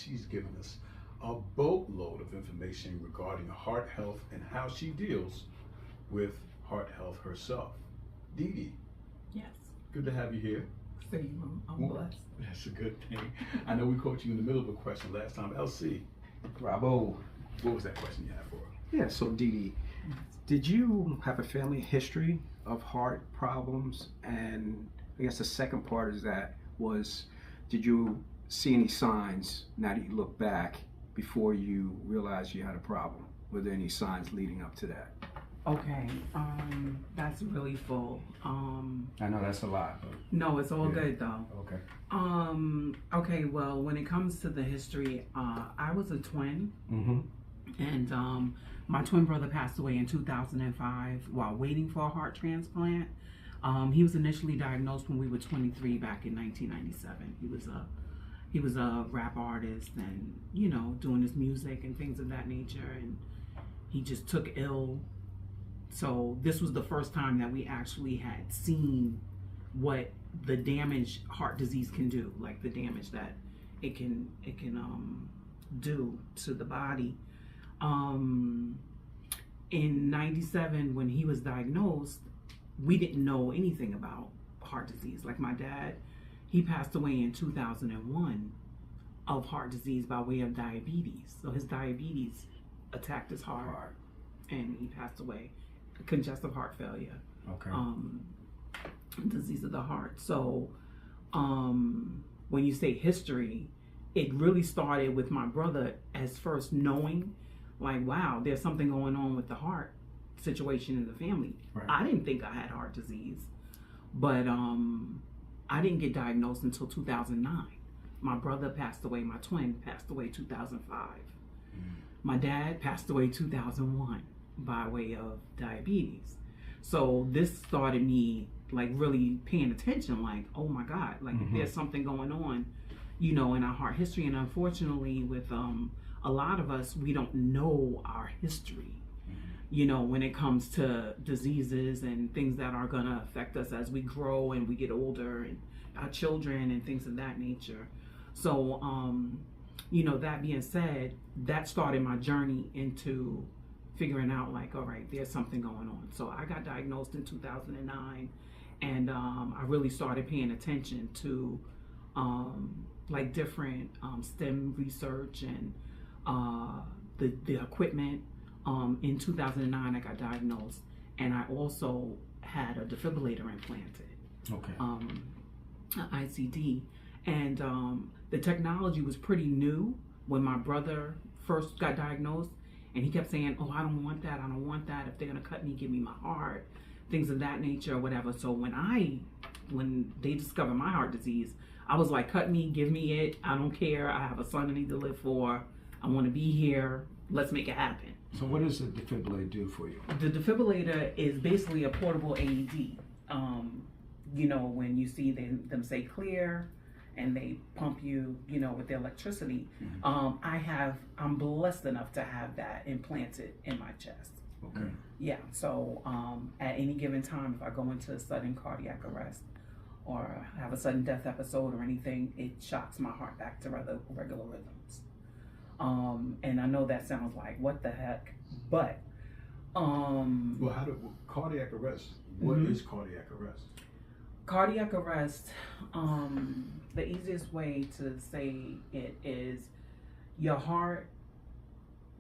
she's given us a boatload of information regarding heart health and how she deals with heart health herself. DeeDee, Yes. good to have you here. Same. I'm blessed. That's a good thing. I know we caught you in the middle of a question last time. LC, Robbo. what was that question you had for her? Yeah, so DeeDee, did you have a family history of heart problems? And I guess the second part is that was, did you see any signs now that you look back before you realized you had a problem? Were there any signs leading up to that? Okay. That's really full. I know that's a lot, but No, it's all good though. okay. Okay, well, when it comes to the history, I was a twin. Mm-hmm. And my twin brother passed away in 2005 while waiting for a heart transplant. He was initially diagnosed when we were 23 back in 1997. He was a rap artist and, you know, doing his music and things of that nature. And he just took ill. So this was the first time that we actually had seen what the damage heart disease can do, like the damage that it can do to the body. In 97, when he was diagnosed, we didn't know anything about heart disease. Like my dad, he passed away in 2001 of heart disease by way of diabetes. So his diabetes attacked his heart and he passed away. Congestive heart failure. Okay. Disease of the heart. So when you say history, it really started with my brother as first knowing, like, wow, there's something going on with the heart situation in the family. Right. I didn't think I had heart disease, but I didn't get diagnosed until 2009. My brother passed away, my twin passed away 2005. My dad passed away 2001 by way of diabetes. So this started me like really paying attention, like, oh my God, like there's something going on, you know, in our heart history. And unfortunately with a lot of us, we don't know our history, you know, when it comes to diseases and things that are gonna affect us as we grow and we get older and our children and things of that nature. So, you know, that being said, that started my journey into figuring out like, all right, there's something going on. So I got diagnosed in 2009 and I really started paying attention to like different STEM research and the equipment. In 2009 I got diagnosed and I also had a defibrillator implanted. Okay. An ICD. And the technology was pretty new when my brother first got diagnosed. And he kept saying, oh, I don't want that. I don't want that. If they're going to cut me, give me my heart, things of that nature or whatever. So when they discovered my heart disease, I was like, cut me, give me it. I don't care. I have a son I need to live for. I want to be here. Let's make it happen. So what does the defibrillator do for you? The defibrillator is basically a portable AED. You know, when you see them say clear, and they pump you, you know, with the electricity. I'm blessed enough to have that implanted in my chest. Okay. Yeah, so at any given time, if I go into a sudden cardiac arrest or have a sudden death episode or anything, it shocks my heart back to regular rhythms. And I know that sounds like, what the heck? But, well, cardiac arrest, what is cardiac arrest? Cardiac arrest, the easiest way to say it is your heart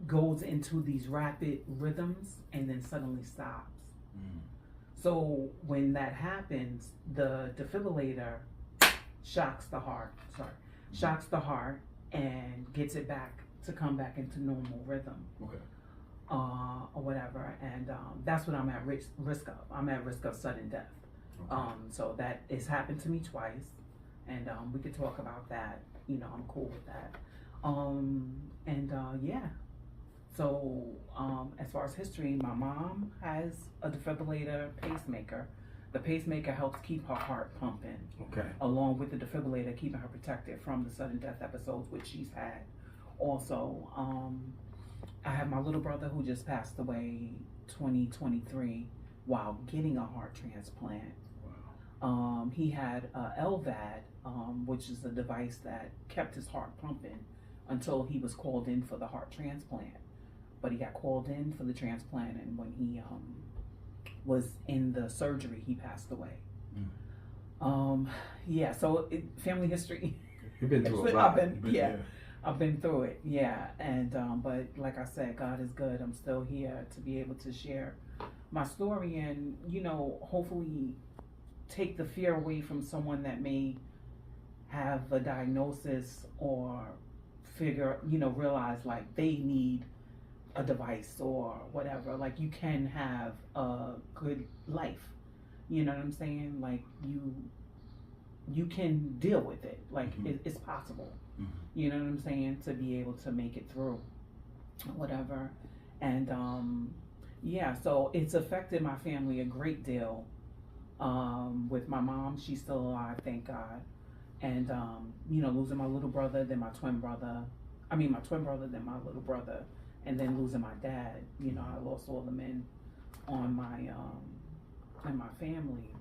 goes into these rapid rhythms and then suddenly stops. So when that happens, the defibrillator shocks the heart and gets it back to come back into normal rhythm. Okay. Or whatever. And that's what I'm at risk of. I'm at risk of sudden death. Okay. So that has happened to me twice, and we could talk about that. You know, I'm cool with that. Yeah. So as far as history, my mom has a defibrillator pacemaker. The pacemaker helps keep her heart pumping. Okay. Along with the defibrillator, keeping her protected from the sudden death episodes which she's had. Also, I have my little brother who just passed away 2023 while getting a heart transplant. He had a LVAD, which is a device that kept his heart pumping until he was called in for the heart transplant. But he got called in for the transplant, and when he was in the surgery, he passed away. Yeah, so family history. You've been through a lot. I've been through it, yeah. And but like I said, God is good. I'm still here to be able to share my story and, hopefully take the fear away from someone that may have a diagnosis or realize like they need a device or whatever. Like, you can have a good life. You know what I'm saying? Like, you can deal with it. Like, it's possible. You know what I'm saying? To be able to make it through, whatever. And yeah, so it's affected my family a great deal. With my mom, she's still alive, thank God. And losing my little brother, then my twin brother. My twin brother, then my little brother, and then losing my dad. I lost all the men on my in my family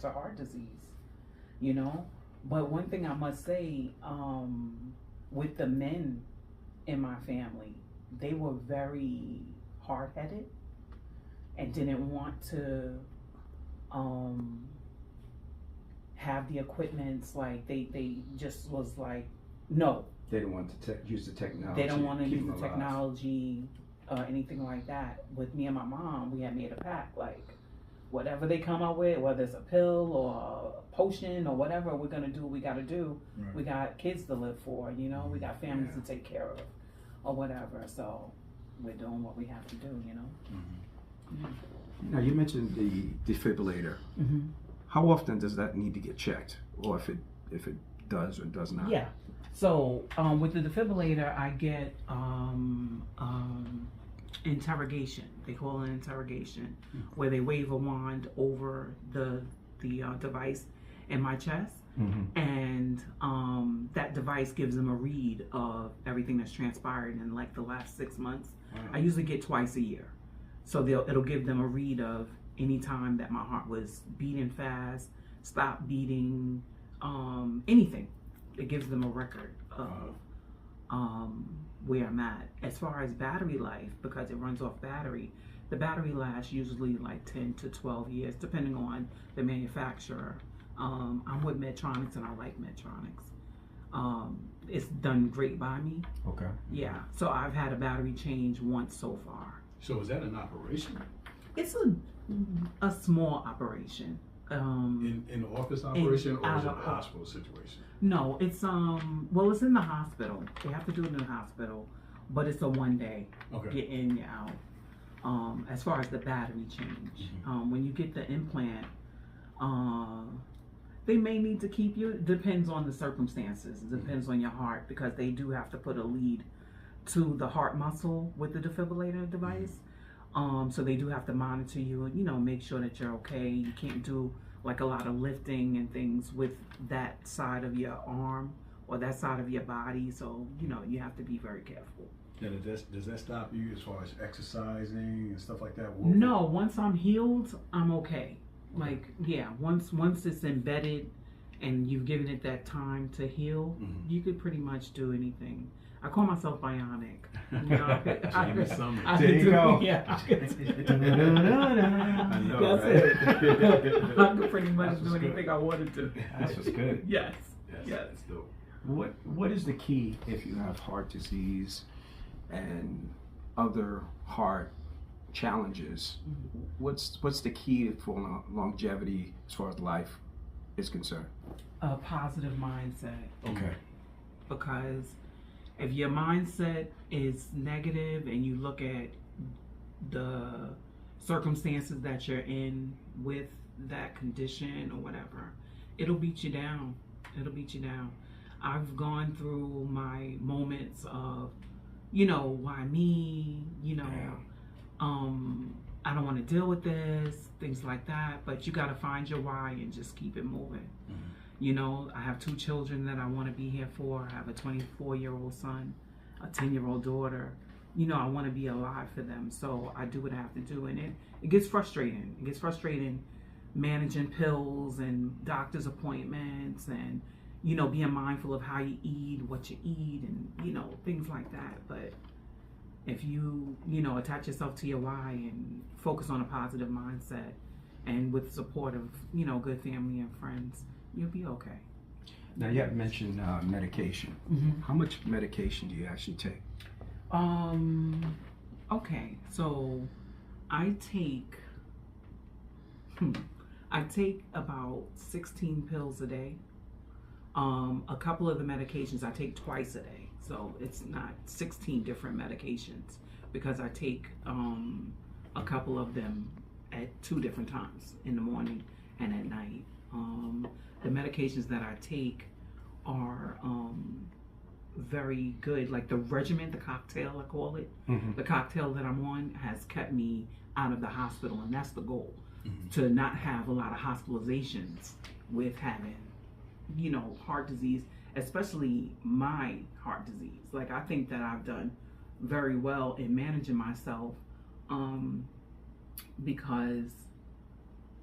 to heart disease. But one thing I must say, with the men in my family, they were very hard-headed and didn't want to have the equipments. Like, they just was like, no. They didn't want to use the technology. They don't want to use the technology, anything like that. With me and my mom, we had made a pact, like, whatever they come up with, whether it's a pill or a potion or whatever, we're going to do what we got to do. Right. We got kids to live for, we got families to take care of or whatever. So we're doing what we have to do, Now, you mentioned the defibrillator. How often does that need to get checked, or if it does or does not? Yeah. So with the defibrillator, I get interrogation. They call it interrogation, where they wave a wand over the device in my chest, and that device gives them a read of everything that's transpired in like the last 6 months. Wow. I usually get twice a year, so it'll give them a read of any time that my heart was beating fast, stopped beating, anything. It gives them a record of where I'm at. As far as battery life, because it runs off battery, the battery lasts usually like 10 to 12 years, depending on the manufacturer. I'm with Medtronics, and I like Medtronics. It's done great by me. Okay. Yeah, so I've had a battery change once so far. So is that an operation? It's a small operation. In the office operation, or is it a hospital situation? No, it's it's in the hospital. They have to do it in the hospital, but it's a 1 day. Okay. Get in, get out. As far as the battery change, when you get the implant, they may need to keep you. It depends on the circumstances. It depends on your heart, because they do have to put a lead to the heart muscle with the defibrillator device. So they do have to monitor you and, make sure that you're okay. You can't do like a lot of lifting and things with that side of your arm or that side of your body. So, you have to be very careful. Now, does that stop you as far as exercising and stuff like that? No, once I'm healed, I'm okay. Like, yeah, once it's embedded and you've given it that time to heal, you could pretty much do anything. I call myself bionic. There you go. Yeah. I know, that's it. I could pretty much do anything I wanted to. That's what's good. Yes. That's dope. What is the key if you have heart disease and other heart challenges? What's the key for longevity as far as life is concerned? A positive mindset. Okay. Because if your mindset is negative and you look at the circumstances that you're in with that condition or whatever, it'll beat you down. I've gone through my moments of, why me? I don't want to deal with this, things like that. But you got to find your why and just keep it moving. I have 2 children that I want to be here for. I have a 24-year-old son, a 10-year-old daughter. I want to be alive for them. So I do what I have to do. And it gets frustrating. It gets frustrating managing pills and doctor's appointments and, being mindful of how you eat, what you eat, and, things like that. But if you, attach yourself to your why and focus on a positive mindset and with support of, good family and friends, you'll be okay. Now, you have mentioned medication. Mm-hmm. How much medication do you actually take? Okay, so I take about 16 pills a day. A couple of the medications I take twice a day, so it's not 16 different medications because I take a couple of them at 2 different times, in the morning and at night. The medications that I take are very good, like the regimen, the cocktail I call it. Mm-hmm. The cocktail that I'm on has kept me out of the hospital, and that's the goal, to not have a lot of hospitalizations with having, heart disease, especially my heart disease. Like, I think that I've done very well in managing myself, because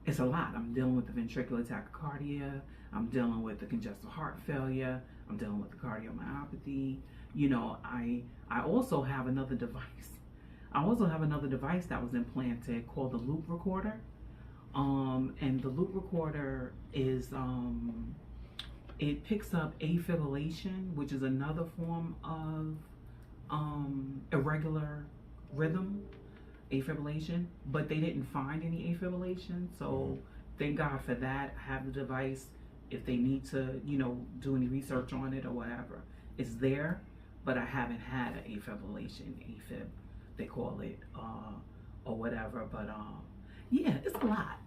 it's a lot. I'm dealing with the ventricular tachycardia, I'm dealing with the congestive heart failure, I'm dealing with the cardiomyopathy. I also have another device. I also have another device that was implanted called the loop recorder. And the loop recorder is, it picks up afibrillation, which is another form of irregular rhythm, afibrillation, but they didn't find any afibrillation. So thank God for that. I have the device. If they need to, do any research on it or whatever, it's there, but I haven't had an afibrillation, AFib, they call it, or whatever. But yeah, it's a lot.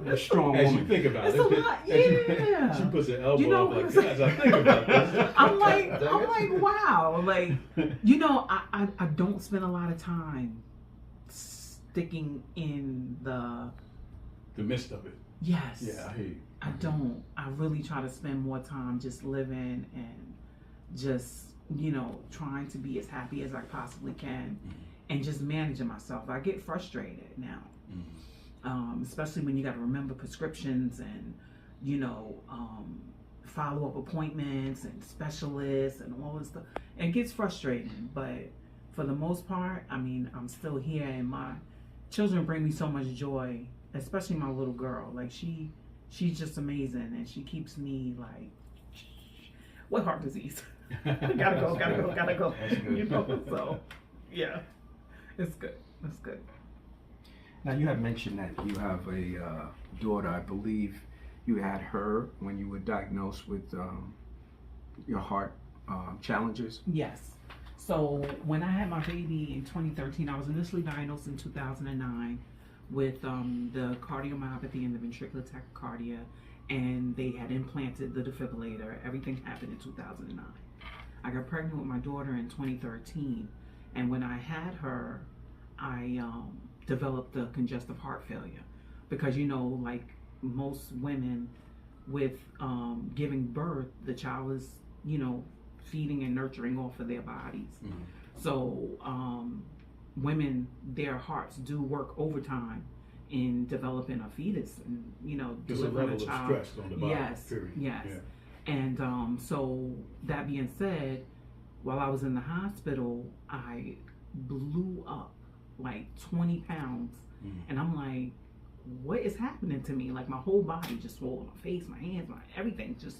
A strong As woman. you think about It's it, a lot, yeah. she puts her elbow up like what that. As I think about this, I'm like, wow. Like, I don't spend a lot of time sticking in the midst of it. Yes. Yeah, I hear you. I don't. I really try to spend more time just living and just, trying to be as happy as I possibly can, and just managing myself. I get frustrated now, especially when you got to remember prescriptions and, follow-up appointments and specialists and all this stuff. It gets frustrating, but for the most part, I'm still here, and my children bring me so much joy, especially my little girl. Like, she's just amazing, and she keeps me like, what heart disease? gotta go. That's good. So yeah, it's good. It's good. Now, you have mentioned that you have a daughter. I believe you had her when you were diagnosed with your heart challenges. Yes. So when I had my baby in 2013, I was initially diagnosed in 2009 with the cardiomyopathy and the ventricular tachycardia, and they had implanted the defibrillator. Everything happened in 2009. I got pregnant with my daughter in 2013, and when I had her, I developed the congestive heart failure, because like most women with giving birth, the child is feeding and nurturing off of their bodies. So women, their hearts do work overtime in developing a fetus and There's a delivering level a child. of stress on the body. Yes, Period. yes. Yeah. And so that being said, while I was in the hospital, I blew up like 20 pounds, and I'm like, what is happening to me? Like, my whole body just swollen, my face, my hands, my everything just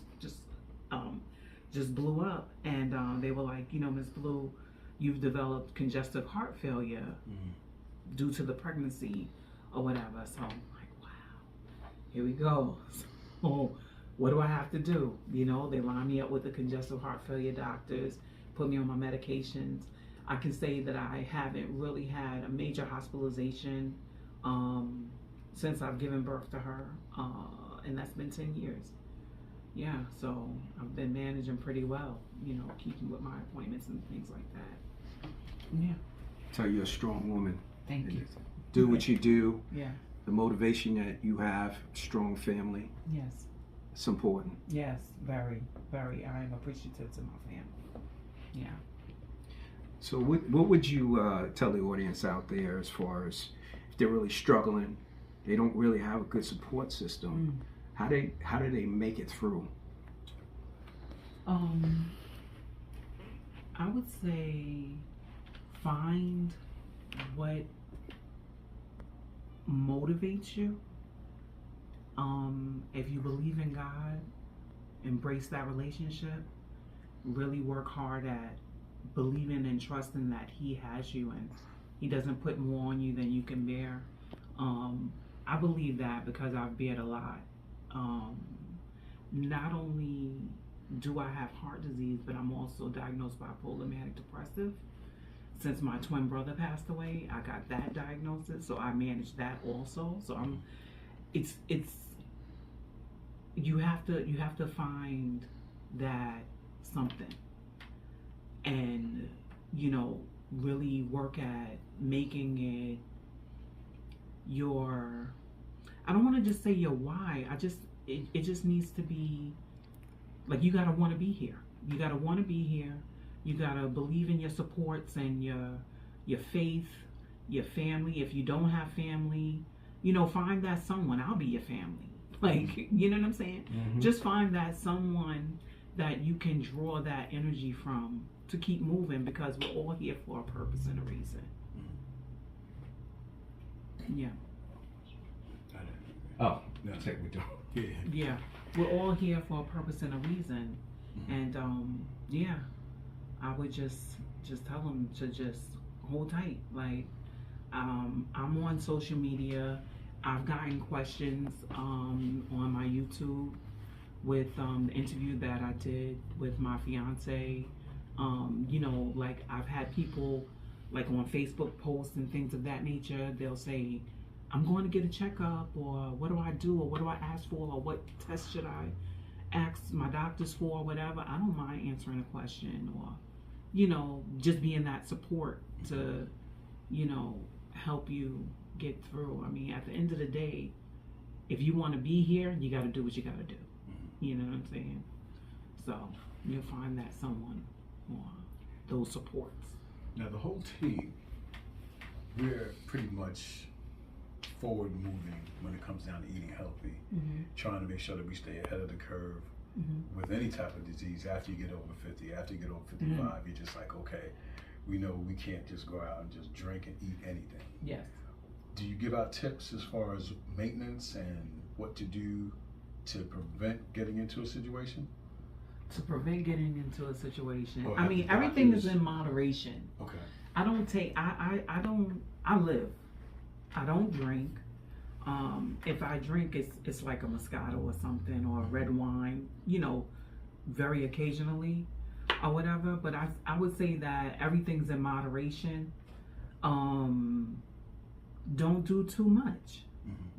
blew up. And they were like, Ms. Blue, you've developed congestive heart failure due to the pregnancy or whatever. So I'm like, wow, here we go. So what do I have to do? They line me up with the congestive heart failure doctors, put me on my medications. I can say that I haven't really had a major hospitalization since I've given birth to her, and that's been 10 years. Yeah, so I've been managing pretty well, keeping with my appointments and things like that. Yeah. So you're a strong woman. Thank you. Do what you do. Yeah. The motivation that you have, strong family. Yes. It's important. Yes, very, very. I am appreciative to my family. Yeah. So what would you tell the audience out there as far as if they're really struggling, they don't really have a good support system, how do they make it through? I would say find what motivates you. If you believe in God, embrace that relationship. Really work hard at believing and trusting that He has you and He doesn't put more on you than you can bear. I believe that because I've bared a lot. Not only do I have heart disease, but I'm also diagnosed bipolar manic depressive. Since my twin brother passed away, I got that diagnosis, so I managed that also. So it's you have to find that something, and really work at making it your, I don't want to just say your why. It just needs to be like, you gotta want to be here. You gotta want to be here. You gotta believe in your supports and your faith, your family. If you don't have family, find that someone. I'll be your family. Like, you know what I'm saying? Mm-hmm. Just find that someone that you can draw that energy from to keep moving, because we're all here for a purpose and a reason. Yeah. Oh, that's it. We do. Yeah, we're all here for a purpose and a reason, and I would just tell them to just hold tight. Like, I'm on social media. I've gotten questions on my YouTube with the interview that I did with my fiance. Like, I've had people like on Facebook posts and things of that nature. They'll say, I'm going to get a checkup, or what do I do, or what do I ask for, or what test should I ask my doctors for, or whatever. I don't mind answering a question, or just being that support to help you get through. I mean, at the end of the day, if you want to be here, you got to do what you got to do. You know what I'm saying? So you'll find that someone, or those supports. Now, the whole team, we're pretty much forward moving when it comes down to eating healthy, trying to make sure that we stay ahead of the curve with any type of disease. After you get over 50, after you get over 55, you're just like, okay, we know we can't just go out and just drink and eat anything. Yes. Do you give out tips as far as maintenance and what to do to prevent getting into a situation? To prevent getting into a situation. Or I mean, everything is in moderation. Okay. I live. I don't drink. If I drink, it's like a Moscato or something, or a red wine, very occasionally or whatever. But I would say that everything's in moderation. Don't do too much.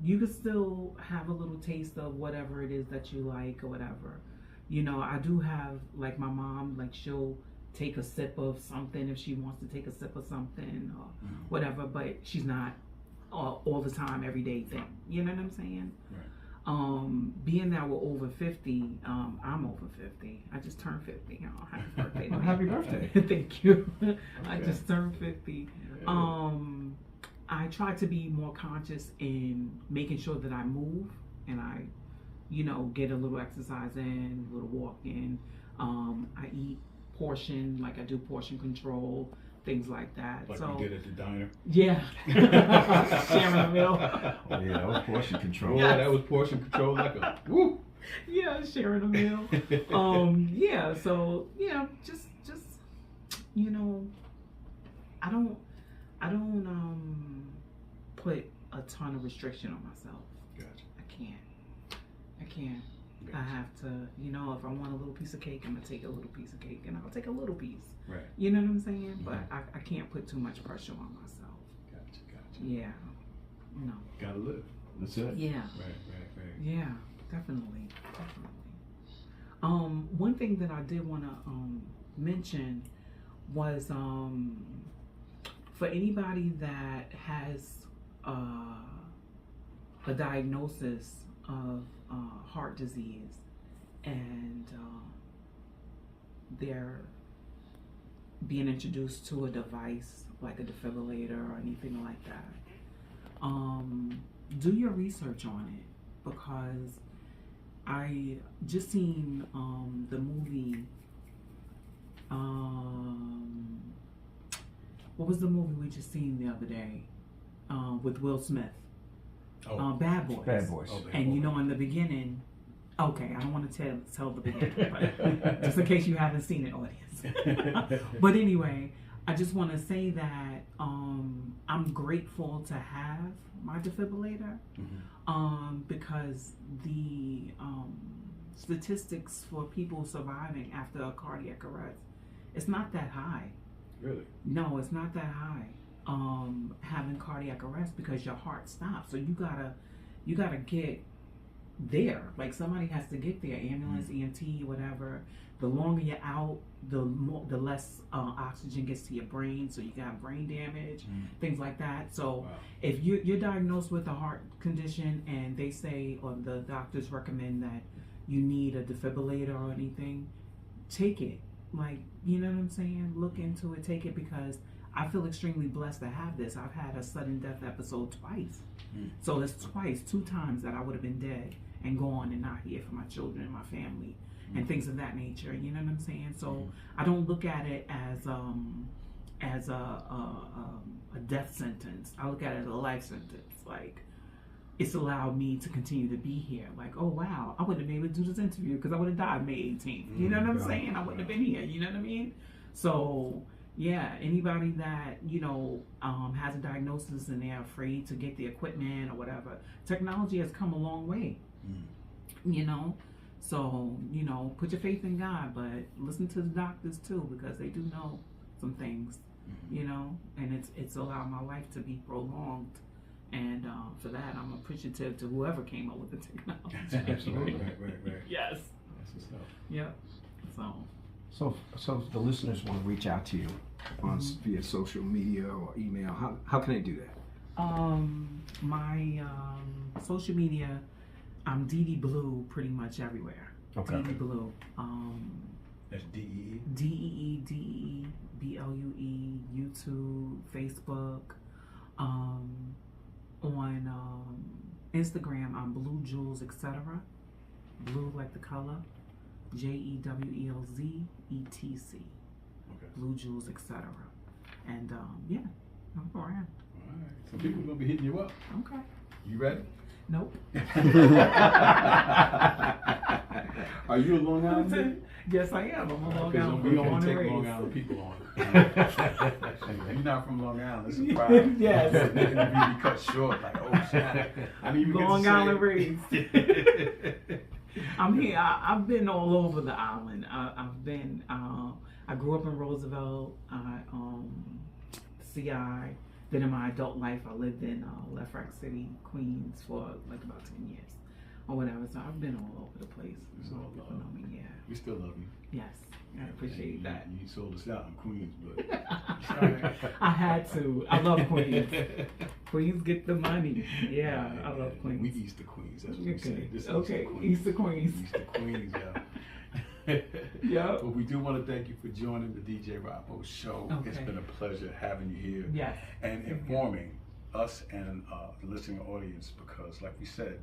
You can still have a little taste of whatever it is that you like or whatever. I do have, like, my mom, like, she'll take a sip of something if she wants to take a sip of something or whatever, but she's not all the time, everyday thing. You know what I'm saying? Right. Being that we're over 50, I'm over 50. I just turned 50. Happy birthday. Happy birthday. Thank you. Okay. I just turned 50. Yeah. I try to be more conscious in making sure that I move and I, get a little exercise in, a little walk in. I eat portion, like I do portion control, things like that. Like so, we did at the diner? Yeah. Sharing a meal. Oh, yeah, that was portion control. Yeah, that was portion control, like a woo. Yeah, sharing a meal. Yeah, so, just I don't put a ton of restriction on myself. Gotcha. I can't. I have to, if I want a little piece of cake, I'm gonna take a little piece of cake, and I'll take a little piece. Right. You know what I'm saying? But I can't put too much pressure on myself. Gotcha. Yeah. No. Gotta live. That's it. Yeah. Right. Yeah, definitely. One thing that I did want to mention was for anybody that has a diagnosis of heart disease and they're being introduced to a device like a defibrillator or anything like that, do your research on it, because I just seen the movie what was the movie we just seen the other day with Will Smith? Bad Boys. Bad Boys. Oh, Bad And you Boys. know, in the beginning, okay, I don't want to tell the beginning, but just in case you haven't seen it, audience. But anyway, I just want to say that I'm grateful to have my defibrillator because the statistics for people surviving after a cardiac arrest, it's not that high. Really? No, it's not that high. Having cardiac arrest because your heart stops. So you gotta get there. Like somebody has to get there. Ambulance, EMT, whatever. The longer you're out, the less oxygen gets to your brain. So you got brain damage, things like that. So if you're diagnosed with a heart condition and they say, or the doctors recommend that you need a defibrillator or anything, take it. Like, you know what I'm saying? Look into it, take it, because I feel extremely blessed to have this. I've had a sudden death episode twice. So it's twice, 2 times that I would have been dead and gone and not here for my children and my family and things of that nature. You know what I'm saying? So I don't look at it as a death sentence. I look at it as a life sentence. Like, it's allowed me to continue to be here. Like, oh wow, I wouldn't have been able to do this interview because I would have died May 18th. You know what I'm saying? I wouldn't have been here. You know what I mean? So yeah, anybody that, you know, has a diagnosis and they're afraid to get the equipment or whatever, technology has come a long way. You know, so, you know, put your faith in God, but listen to the doctors too, because they do know some things, you know, and it's allowed my life to be prolonged. And for that, I'm appreciative to whoever came up with the technology. Absolutely. Right. Yes. That's what's up. Yep. So if the listeners want to reach out to you on via social media or email, how can they do that? My social media, I'm DeeDee Blue pretty much everywhere. Okay. DeeDee Blue. That's DEE? DEEDEE BLUE, YouTube, Facebook. On Instagram, I'm Blue Jewels, etc. Blue like the color. JEWELZ ETC. Okay. Blue Jewels, etc. And yeah, I'm around. All right. So people gonna be hitting you up. Okay. You ready? Nope. Are you a Long Island? Yes, I am. I'm a Long Island. We born don't and take raised. Long Island people on. You're not from Long Island. It's a problem. Yes. They can be cut short. Like, oh shit. I didn't even Long get to Island say raised. it. I'm here. I've been all over the island. I've been. I grew up in Roosevelt. CI. Then in my adult life, I lived in Left Rack City, Queens, for like about 10 years or whatever. So I've been all over the place. It's all People love. know me. Yeah. We still love you. Yes. I appreciate that. You sold us out in Queens, but I had to. I love Queens. Queens get the money. Yeah, I love Queens. We East of Queens. That's what we say. Okay. This is Okay. East East of of Queens. East of Queens, yeah. Yep. But we do want to thank you for joining the DJ Robbo show. Okay. It's been a pleasure having you here. Yes. And informing us and the listening audience, because like we said,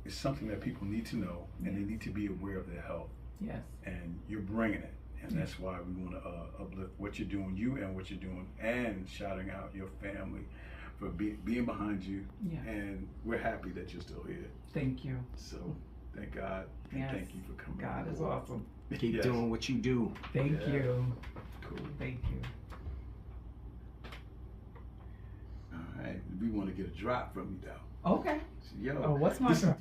it's something that people need to know and they need to be aware of their health. Yes. And you're bringing it. And that's why we want to uplift what you're doing, you and what you're doing, and shouting out your family for being behind you. Yeah. And we're happy that you're still here. Thank you. So thank God and Yes. thank you for coming. God on is board. awesome. Keep Yes. doing what you do. Thank Yeah. you. Cool. Thank you. All right. We want to get a drop from you, though. Okay. So, yo, Oh, what's my this is drop?